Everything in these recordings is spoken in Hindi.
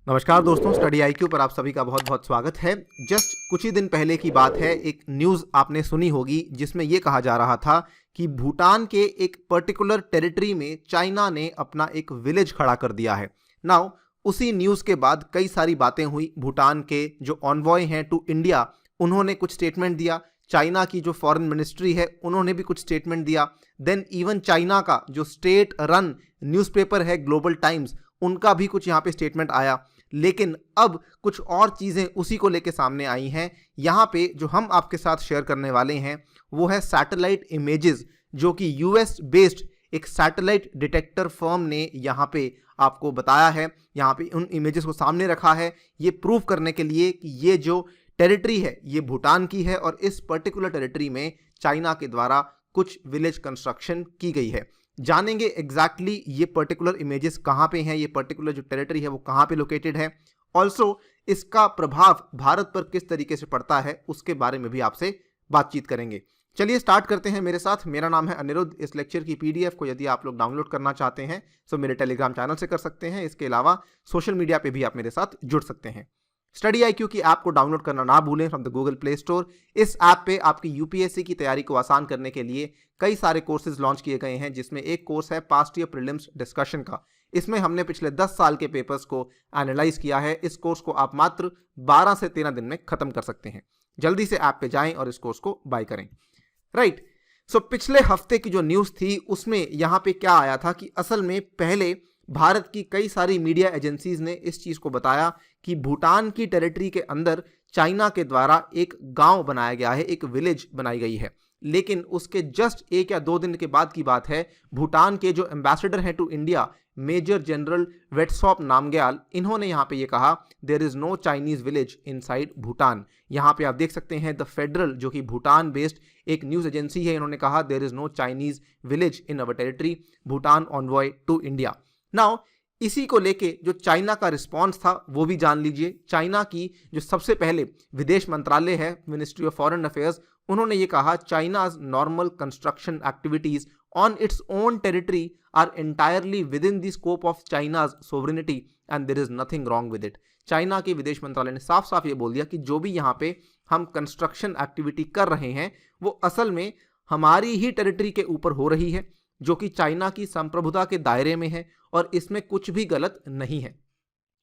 नमस्कार दोस्तों, स्टडी आईक्यू पर आप सभी का बहुत बहुत स्वागत है। जस्ट कुछ ही दिन पहले की बात है, एक न्यूज़ आपने सुनी होगी जिसमें यह कहा जा रहा था कि भूटान के एक पर्टिकुलर टेरिटरी में चाइना ने अपना एक विलेज खड़ा कर दिया है। नाउ उसी न्यूज़ के बाद कई सारी बातें हुई। भूटान के जो ऑनवॉय हैं टू इंडिया, उन्होंने कुछ स्टेटमेंट दिया। चाइना की जो फॉरेन मिनिस्ट्री है, उन्होंने भी कुछ स्टेटमेंट दिया। देन इवन चाइना का जो स्टेट रन न्यूज़पेपर है ग्लोबल टाइम्स, उनका भी कुछ यहाँ पे स्टेटमेंट आया। लेकिन अब कुछ और चीज़ें उसी को लेके सामने आई हैं। यहाँ पे जो हम आपके साथ शेयर करने वाले हैं वो है सैटेलाइट इमेजेस, जो कि यूएस बेस्ड एक सैटेलाइट डिटेक्टर फर्म ने यहाँ पे आपको बताया है। यहाँ पे उन इमेजेस को सामने रखा है ये प्रूव करने के लिए कि ये जो टेरिटरी है ये भूटान की है और इस पर्टिकुलर टेरिटरी में चाइना के द्वारा कुछ विलेज कंस्ट्रक्शन की गई है। जानेंगे एग्जैक्टली ये पर्टिकुलर इमेजेस कहाँ पे हैं, ये पर्टिकुलर जो टेरिटरी है वो कहाँ पे लोकेटेड है, ऑल्सो इसका प्रभाव भारत पर किस तरीके से पड़ता है उसके बारे में भी आपसे बातचीत करेंगे। चलिए स्टार्ट करते हैं मेरे साथ। मेरा नाम है अनिरुद्ध। इस लेक्चर की पीडीएफ को यदि आप लोग डाउनलोड करना चाहते हैं तो मेरे टेलीग्राम चैनल से कर सकते हैं। इसके अलावा सोशल मीडिया पे भी आप मेरे साथ जुड़ सकते हैं। स्टडी आईक्यू की ऐप को डाउनलोड करना ना भूलें from the Google play store. इस ऐप पे आपकी यूपीएससी की तैयारी को आसान करने के लिए कई सारे कोर्सेज लॉन्च किए गए हैं, जिसमें एक कोर्स है पास्ट ईयर प्रीलिम्स डिस्कशन का। इसमें हमने पिछले 10 साल के पेपर्स को एनालाइज किया है। इस कोर्स को आप मात्र 12 से 13 दिन में खत्म कर सकते हैं। जल्दी से ऐप पे जाएं और इस कोर्स को बाय करें। राइट, सो पिछले हफ्ते की जो न्यूज़ थी उसमें यहाँ पे क्या आया था कि असल में पहले भारत की कई सारी मीडिया एजेंसीज ने इस चीज़ को बताया कि भूटान की टेरिटरी के अंदर चाइना के द्वारा एक गांव बनाया गया है, एक विलेज बनाई गई है। लेकिन उसके जस्ट 1 या 2 दिन के बाद की बात है, भूटान के जो एम्बेसडर हैं to India major general Vetsop Namgyal, इन्होंने यहाँ पे ये कहा there is no Chinese village inside Bhutan. यहाँ पे आप देख सकते हैं द फेडरल, जो कि भूटान बेस्ड एक न्यूज़ एजेंसी है, इन्होंने कहा there is no Chinese village in our territory, Bhutan envoy to India. Now इसी को लेके जो चाइना का रिस्पांस था वो भी जान लीजिए। चाइना की जो सबसे पहले विदेश मंत्रालय है, मिनिस्ट्री ऑफ फॉरेन अफेयर्स, उन्होंने ये कहा China's normal construction activities on its own territory are entirely within the scope of China's sovereignty and there is nothing wrong with it. China के विदेश मंत्रालय ने साफ साफ ये बोल दिया कि जो भी यहाँ पे हम कंस्ट्रक्शन एक्टिविटी कर रहे हैं वो असल में हमारी ही टेरिटरी के ऊपर हो रही है, जो कि चाइना की संप्रभुता के दायरे में है और इसमें कुछ भी गलत नहीं है।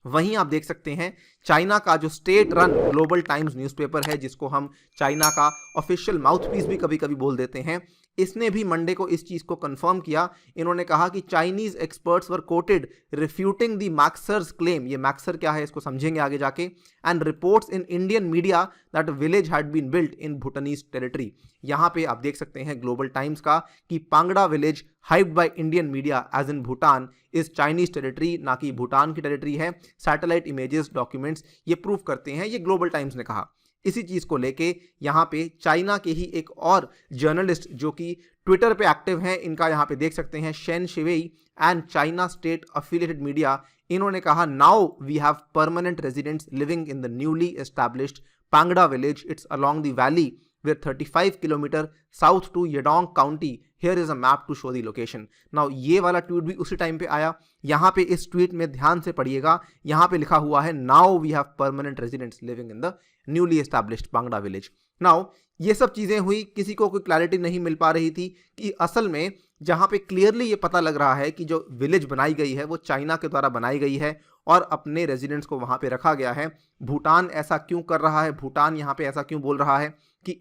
वहीं आप देख सकते हैं चाइना का जो state run global times newspaper है, जिसको हम चाइना का ऑफिशियल माउथपीस भी कभी कभी बोल देते हैं, इसने भी मंडे को इस चीज़ को कंफर्म किया। इन्होंने कहा कि Chinese experts were quoted refuting the Maxar's claim, ये मैक्सर क्या है इसको समझेंगे आगे जाके, and reports in Indian media that village had been built in Bhutanese territory. यहाँ पे आप देख सकते हैं ग्लोबल टाइम्स का कि Pangda village hyped by Indian media as in Bhutan is Chinese territory, ना कि भूटान की टेरिटरी है। सैटेलाइट इमेजेस डॉक्यूमेंट्स ये प्रूव करते हैं, ये ग्लोबल टाइम्स ने कहा। इसी चीज़ को लेके यहाँ पे चाइना के ही एक और जर्नलिस्ट जो कि ट्विटर पे एक्टिव हैं, इनका यहाँ पे देख सकते हैं Shen Shiwei and China state affiliated media, इन्होंने कहा now we have permanent residents living in the newly established Pangda village. It's along the valley with 35 kilometre south to Yadong county. Here is a map to show the location. Now ये वाला ट्वीट भी उसी टाइम पे आया। यहाँ पे इस ट्वीट में ध्यान से पढ़िएगा, यहाँ पे लिखा हुआ है now we have permanent residents living in the newly established Pangda village. Now ये सब चीज़ें हुई, किसी को कोई क्लैरिटी नहीं मिल पा रही थी कि असल में जहाँ पे क्लियरली ये पता लग रहा है कि जो विलेज बनाई गई है वो चाइना के द्वारा बनाई गई है और अपने रेजिडेंट्स को वहाँ पे रखा गया है। भूटान ऐसा क्यों कर रहा है, भूटान यहाँ पे ऐसा क्यों बोल रहा है कि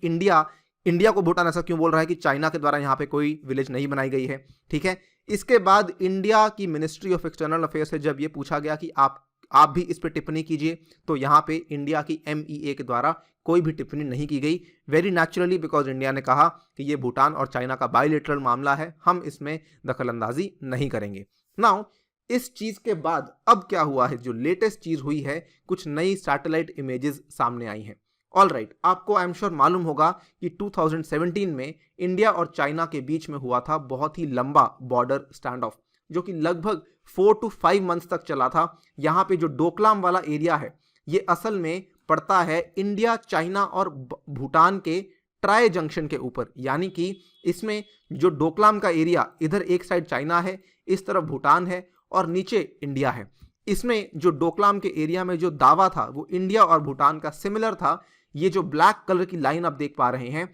इंडिया को भूटान ऐसा क्यों बोल रहा है कि चाइना के द्वारा यहाँ पे कोई विलेज नहीं बनाई गई है, ठीक है। इसके बाद इंडिया की मिनिस्ट्री ऑफ एक्सटर्नल अफेयर्स से जब ये पूछा गया कि आप भी इस पे टिप्पणी कीजिए, तो यहाँ पे इंडिया की MEA के द्वारा कोई भी टिप्पणी नहीं की गई। वेरी नेचुरली, बिकॉज इंडिया ने कहा कि ये भूटान और चाइना का बायलैटरल मामला है, हम इसमें दखलंदाजी नहीं करेंगे। नाउ इस चीज़ के बाद अब क्या हुआ है, जो लेटेस्ट चीज़ हुई है, कुछ नई सैटेलाइट इमेजेस सामने आई हैं। ऑल राइट, आपको आई एम श्योर मालूम होगा कि 2017 में इंडिया और चाइना के बीच में हुआ था बहुत ही लंबा बॉर्डर स्टैंड ऑफ, जो कि लगभग 4 to 5 मंथ्स तक चला था। यहाँ पे जो डोकलाम वाला एरिया है ये असल में पड़ता है इंडिया, चाइना और भूटान के ट्राई जंक्शन के ऊपर, यानी कि इसमें जो डोकलाम का एरिया, इधर एक साइड चाइना है, इस तरफ भूटान है और नीचे इंडिया है। इसमें जो डोकलाम के एरिया में जो दावा था वो इंडिया और भूटान का सिमिलर था। ये जो ब्लैक कलर की लाइन आप देख पा रहे हैं,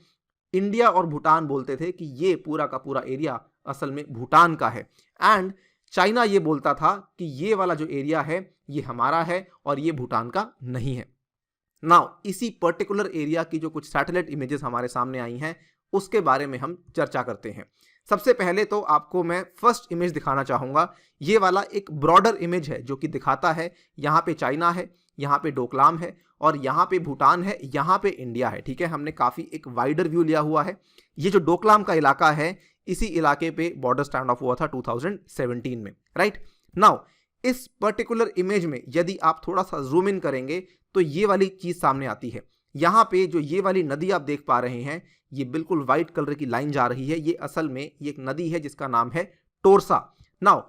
इंडिया और भूटान बोलते थे कि ये पूरा का पूरा एरिया असल में भूटान का है, एंड चाइना ये बोलता था कि ये वाला जो एरिया है ये हमारा है और ये भूटान का नहीं है। नाउ इसी पर्टिकुलर एरिया की जो कुछ सैटेलाइट इमेजेस हमारे सामने आई हैं उसके बारे में हम चर्चा करते हैं। सबसे पहले तो आपको मैं फर्स्ट इमेज दिखाना चाहूँगा। ये वाला एक ब्रॉडर इमेज है जो कि दिखाता है यहाँ पे चाइना है, यहाँ पे डोकलाम है और यहाँ पे भूटान है, यहाँ पे इंडिया है। ठीक है, हमने काफ़ी एक वाइडर व्यू लिया हुआ है। ये जो डोकलाम का इलाका है, इसी इलाके पे बॉर्डर स्टैंड ऑफ हुआ था 2017 में, राइट। नाउ इस पर्टिकुलर इमेज में यदि आप थोड़ा सा जूम इन करेंगे तो ये वाली चीज़ सामने आती है। यहाँ पे जो ये वाली नदी आप देख पा रहे हैं, ये बिल्कुल वाइट कलर की लाइन जा रही है। ये असल में ये एक नदी है जिसका नाम है टोरसा। नाउ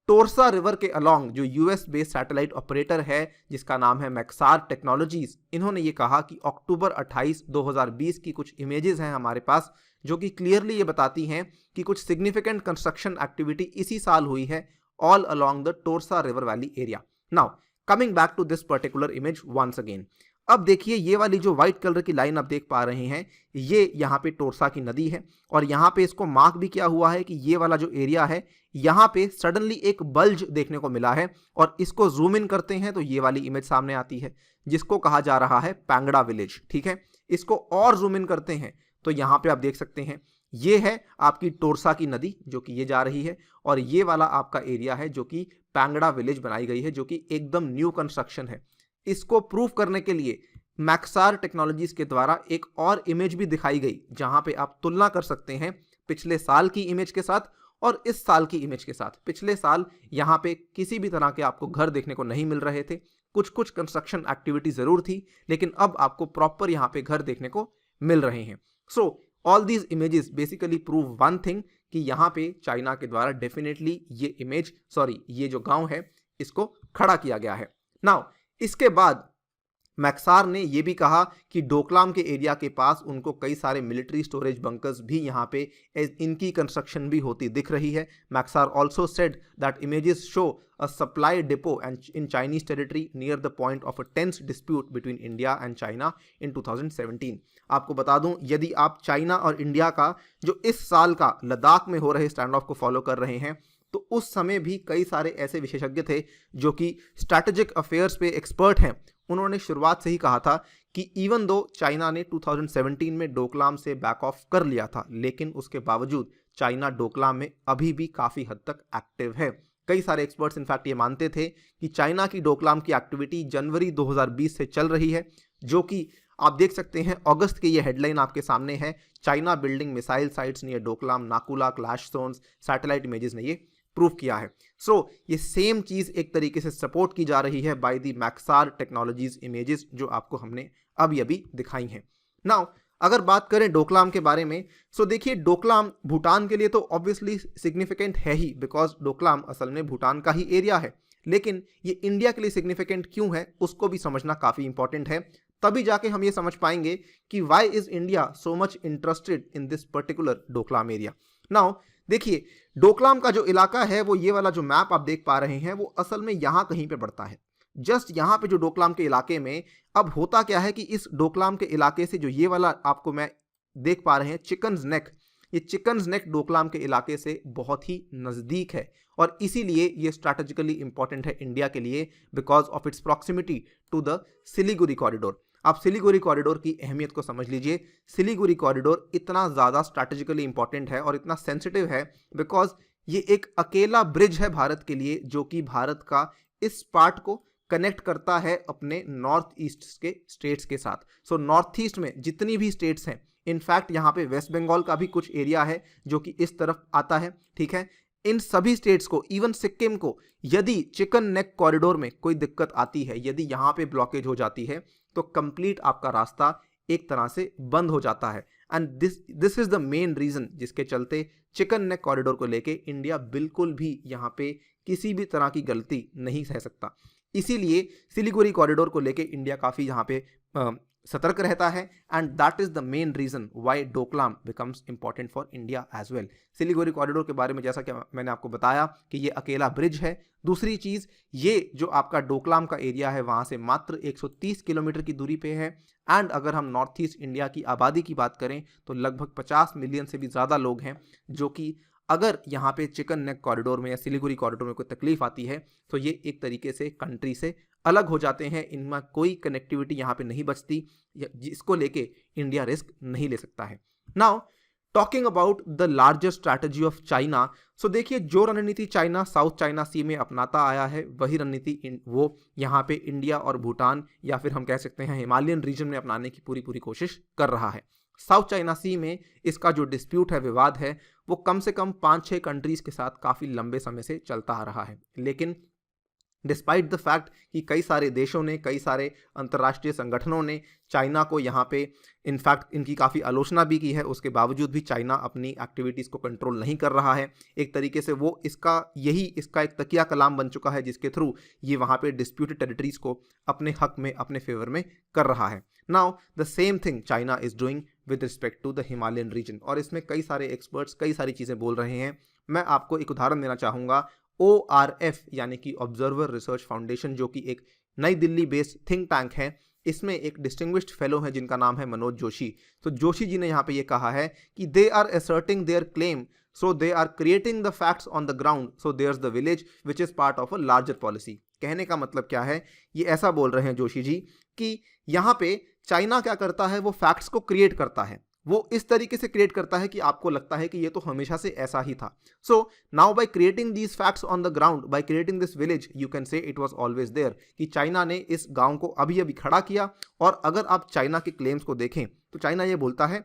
टोरसा रिवर के अलोंग जो यूएस बेस्ड सैटेलाइट ऑपरेटर है जिसका नाम है मैक्सार टेक्नोलॉजीज, इन्होंने ये कहा कि अक्टूबर 28, 2020 की कुछ इमेजेस हैं हमारे पास जो कि क्लियरली ये बताती हैं कि कुछ सिग्निफिकेंट कंस्ट्रक्शन एक्टिविटी इसी साल हुई है all along the Torsa river valley area. Now coming back to this particular image once again, अब देखिए ये वाली जो व्हाइट कलर की लाइन आप देख पा रहे हैं, ये यहाँ पे टोरसा की नदी है और यहाँ पे इसको मार्क भी किया हुआ है कि ये वाला जो एरिया है यहाँ पे सडनली एक बल्ज देखने को मिला है और इसको जूम इन करते हैं तो ये वाली इमेज सामने आती है जिसको कहा जा रहा है पैंगड़ा विलेज। ठीक है, इसको और जूम इन करते हैं तो यहाँ पे आप देख सकते हैं ये है आपकी टोरसा की नदी जो कि ये जा रही है और ये वाला आपका एरिया है जो कि पैंगड़ा विलेज बनाई गई है जो कि एकदम न्यू कंस्ट्रक्शन है। इसको प्रूव करने के लिए मैक्सार टेक्नोलॉजीज के द्वारा एक और इमेज भी दिखाई गई जहां पे आप तुलना कर सकते हैं पिछले साल की इमेज के साथ और इस साल की इमेज के साथ। पिछले साल यहाँ पे किसी भी तरह के आपको घर देखने को नहीं मिल रहे थे, कुछ कुछ कंस्ट्रक्शन एक्टिविटी जरूर थी, लेकिन अब आपको प्रॉपर यहाँ पे घर देखने को मिल रहे हैं। So all these images basically prove one thing कि यहाँ पे चाइना के द्वारा डेफिनेटली ये जो गांव है इसको खड़ा किया गया है। नाउ इसके बाद मैक्सार ने यह भी कहा कि डोकलाम के एरिया के पास उनको कई सारे मिलिट्री स्टोरेज बंकर्स भी यहाँ पे इनकी कंस्ट्रक्शन भी होती दिख रही है। Maxar also said that images show a supply depot and in Chinese territory near the point of a tense dispute between India and China in 2017। आपको बता दूं, यदि आप चाइना और इंडिया का जो इस साल का लद्दाख में हो रहे स्टैंड ऑफ को फॉलो कर रहे हैं तो उस समय भी कई सारे ऐसे विशेषज्ञ थे जो कि स्ट्रैटेजिक अफेयर्स पे एक्सपर्ट हैं। उन्होंने शुरुआत से ही कहा था कि इवन दो चाइना ने 2017 में डोकलाम से बैक ऑफ कर लिया था, लेकिन उसके बावजूद चाइना डोकलाम में अभी भी काफ़ी हद तक एक्टिव है। कई सारे एक्सपर्ट्स इनफैक्ट ये मानते थे कि चाइना की डोकलाम की एक्टिविटी जनवरी 2020 से चल रही है, जो कि आप देख सकते हैं अगस्त की ये हेडलाइन आपके सामने है, China building missile sites near Doklam Naku La clash zones. Satellite images ने ये प्रूव किया है। सो ये सेम चीज एक तरीके से सपोर्ट की जा रही है by the Maxar technologies images जो आपको हमने अभी अभी दिखाई हैं। नाउ अगर बात करें डोकलाम के बारे में, सो देखिए डोकलाम भूटान के लिए तो ऑब्वियसली सिग्निफिकेंट है ही, बिकॉज डोकलाम असल में भूटान का ही एरिया है, लेकिन ये इंडिया के लिए सिग्निफिकेंट क्यों है उसको भी समझना काफी इंपॉर्टेंट है। तभी जाके हम ये समझ पाएंगे कि why is India so much interested in this particular Doklam area. Now देखिए डोकलाम का जो इलाका है वो ये वाला जो मैप आप देख पा रहे हैं वो असल में यहाँ कहीं पे पड़ता है, जस्ट यहाँ पे जो डोकलाम के इलाके में। अब होता क्या है कि इस डोकलाम के इलाके से जो ये वाला आपको मैं देख पा रहे हैं चिकन्स नेक, ये चिकन्स नेक डोकलाम के इलाके से बहुत ही नज़दीक है और इसीलिए ये स्ट्रैटेजिकली इंपॉर्टेंट है इंडिया के लिए because of its proximity to the Siliguri corridor. आप सिलीगुड़ी कॉरिडोर की अहमियत को समझ लीजिए। सिलीगुड़ी कॉरिडोर इतना ज़्यादा स्ट्रैटेजिकली इंपॉर्टेंट है और इतना सेंसिटिव है बिकॉज ये एक अकेला ब्रिज है भारत के लिए जो कि भारत का इस पार्ट को कनेक्ट करता है अपने नॉर्थ ईस्ट के स्टेट्स के साथ। सो नॉर्थ ईस्ट में जितनी भी स्टेट्स हैं, इनफैक्ट यहाँ पे वेस्ट बंगाल का भी कुछ एरिया है जो कि इस तरफ आता है, ठीक है। इन सभी स्टेट्स को, इवन सिक्किम को, यदि चिकन नेक कॉरिडोर में कोई दिक्कत आती है, यदि यहाँ पे ब्लॉकेज हो जाती है तो कंप्लीट आपका रास्ता एक तरह से बंद हो जाता है। And this is the main reason जिसके चलते चिकन नेक कॉरिडोर को लेके इंडिया बिल्कुल भी यहाँ पे किसी भी तरह की गलती नहीं सह सकता। इसीलिए सिलीगुड़ी कॉरिडोर को लेके इंडिया काफ़ी यहाँ पे सतर्क रहता है, and that is the main reason why Doklam becomes important for India as well. Siliguri corridor के बारे में जैसा कि मैंने आपको बताया कि ये अकेला ब्रिज है। दूसरी चीज, ये जो आपका डोकलाम का एरिया है वहां से मात्र 130 किलोमीटर की दूरी पे है, एंड अगर हम नॉर्थ ईस्ट इंडिया की आबादी की बात करें तो लगभग 50 मिलियन से भी ज़्यादा लोग हैं, जो कि अगर यहाँ पे चिकन नेक कॉरिडोर में या सिलीगुड़ी कॉरिडोर में कोई तकलीफ आती है तो ये एक तरीके से कंट्री से अलग हो जाते हैं, इनमें कोई कनेक्टिविटी यहाँ पे नहीं बचती, जिसको लेके इंडिया रिस्क नहीं ले सकता है। Now talking about the largest strategy of China, so देखिए जो रणनीति चाइना साउथ चाइना सी में अपनाता आया है वही रणनीति वो यहाँ पे इंडिया और भूटान या फिर हम कह सकते हैं हिमालयन रीजन में अपनाने की पूरी कोशिश कर रहा है। साउथ चाइना सी में इसका जो डिस्प्यूट है, विवाद है, वो कम से कम 5-6 कंट्रीज के साथ काफ़ी लंबे समय से चलता आ रहा है, लेकिन डिस्पाइट द फैक्ट कि कई सारे देशों ने, कई सारे अंतर्राष्ट्रीय संगठनों ने चाइना को यहाँ पे इनफैक्ट इनकी काफ़ी आलोचना भी की है, उसके बावजूद भी चाइना अपनी एक्टिविटीज़ को कंट्रोल नहीं कर रहा है। एक तरीके से वो इसका एक तकिया कलाम बन चुका है जिसके थ्रू ये वहाँ पे डिस्प्यूटेड टेरिटरीज़ को अपने हक में, अपने फेवर में कर रहा है। Now the same thing China is doing with respect to the Himalayan region, और इसमें कई सारे एक्सपर्ट्स कई सारी चीज़ें बोल रहे हैं। मैं आपको एक उदाहरण देना चाहूँगा। ORF यानी कि ऑब्जर्वर रिसर्च फाउंडेशन, जो कि एक नई दिल्ली बेस्ड थिंक टैंक है, इसमें एक डिस्टिंग्विश्ड फेलो है जिनका नाम है मनोज जोशी। तो जोशी जी ने यहाँ पे ये कहा है कि they are asserting their claim, so they are creating the facts on the ground, so there's the village which is part of a larger policy. कहने का मतलब क्या है, ये ऐसा बोल रहे हैं जोशी जी कि यहाँ पे चाइना क्या करता है, वो फैक्ट्स को क्रिएट करता है, वो इस तरीके से क्रिएट करता है कि आपको लगता है कि ये तो हमेशा से ऐसा ही था। So now by creating these facts on the ground, by creating this village, you can say it was always there, कि चाइना ने इस गांव को अभी अभी खड़ा किया। और अगर आप चाइना के क्लेम्स को देखें तो चाइना ये बोलता है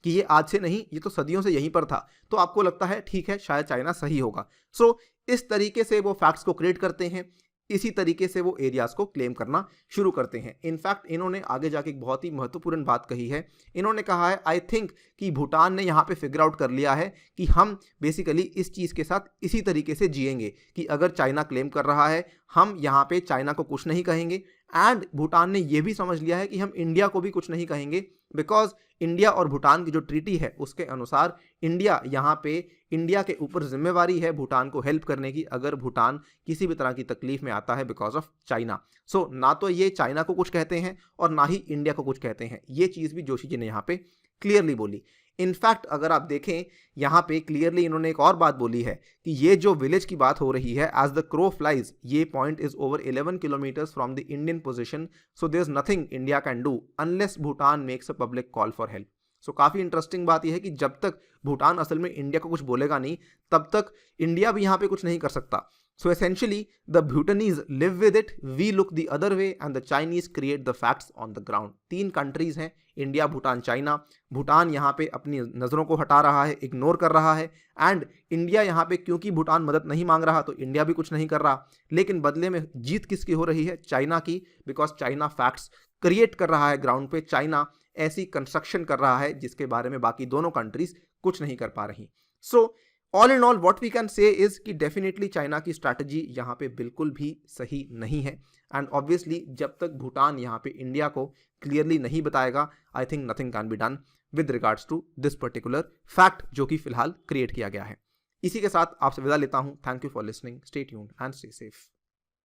कि ये आज से नहीं, ये तो सदियों से यहीं पर था। तो आपको लगता है ठीक है, शायद चाइना सही होगा। सो इस तरीके से वो फैक्ट्स को क्रिएट करते हैं, इसी तरीके से वो एरियाज को क्लेम करना शुरू करते हैं। इनफैक्ट इन्होंने आगे जाके एक बहुत ही महत्वपूर्ण बात कही है। इन्होंने कहा है, आई थिंक कि भूटान ने यहाँ पे फिगर आउट कर लिया है कि हम बेसिकली इस चीज़ के साथ इसी तरीके से जिएंगे कि अगर चाइना क्लेम कर रहा है हम यहाँ पे चाइना को कुछ नहीं कहेंगे, एंड भूटान ने ये भी समझ लिया है कि हम इंडिया को भी कुछ नहीं कहेंगे, बिकॉज इंडिया और भूटान की जो ट्रीटी है उसके अनुसार इंडिया के ऊपर जिम्मेवारी है भूटान को हेल्प करने की, अगर भूटान किसी भी तरह की तकलीफ में आता है बिकॉज ऑफ चाइना। सो ना तो ये चाइना को कुछ कहते हैं और ना ही इंडिया को कुछ कहते हैं। ये चीज़ भी जोशी जी ने यहाँ पे क्लियरली बोली। इनफैक्ट अगर आप देखें यहाँ पे क्लियरली इन्होंने एक और बात बोली है कि ये जो विलेज की बात हो रही है, एज द क्रो फ्लाइज, ये point is over 11 kilometres from the Indian position, so there is nothing India can do unless Bhutan makes a public call for help. So काफ़ी इंटरेस्टिंग बात यह है कि जब तक भूटान असल में इंडिया को कुछ बोलेगा नहीं, तब तक इंडिया भी यहाँ पे कुछ नहीं कर सकता। So essentially, the Bhutanese live with it, we look the other way, and the Chinese create the facts on the ground. 3 countries हैं, इंडिया, भूटान, चाइना। भूटान यहाँ पे अपनी नज़रों को हटा रहा है, इग्नोर कर रहा है, एंड इंडिया यहाँ पे क्योंकि भूटान मदद नहीं मांग रहा तो इंडिया भी कुछ नहीं कर रहा, लेकिन बदले में जीत किसकी हो रही है, चाइना की, बिकॉज चाइना फैक्ट्स क्रिएट कर रहा है ग्राउंड पे, चाइना ऐसी कंस्ट्रक्शन कर रहा है जिसके बारे में बाकी दोनों कंट्रीज कुछ नहीं कर पा रही। So all in all what we can say is कि डेफिनेटली चाइना की स्ट्रैटेजी यहाँ पे बिल्कुल भी सही नहीं है, एंड ऑब्वियसली जब तक भूटान यहाँ पे इंडिया को क्लियरली नहीं बताएगा, I think nothing can be done with regards to this particular fact जो कि फिलहाल क्रिएट किया गया है। इसी के साथ आपसे विदा लेता हूँ। Thank you for listening, stay tuned and stay safe.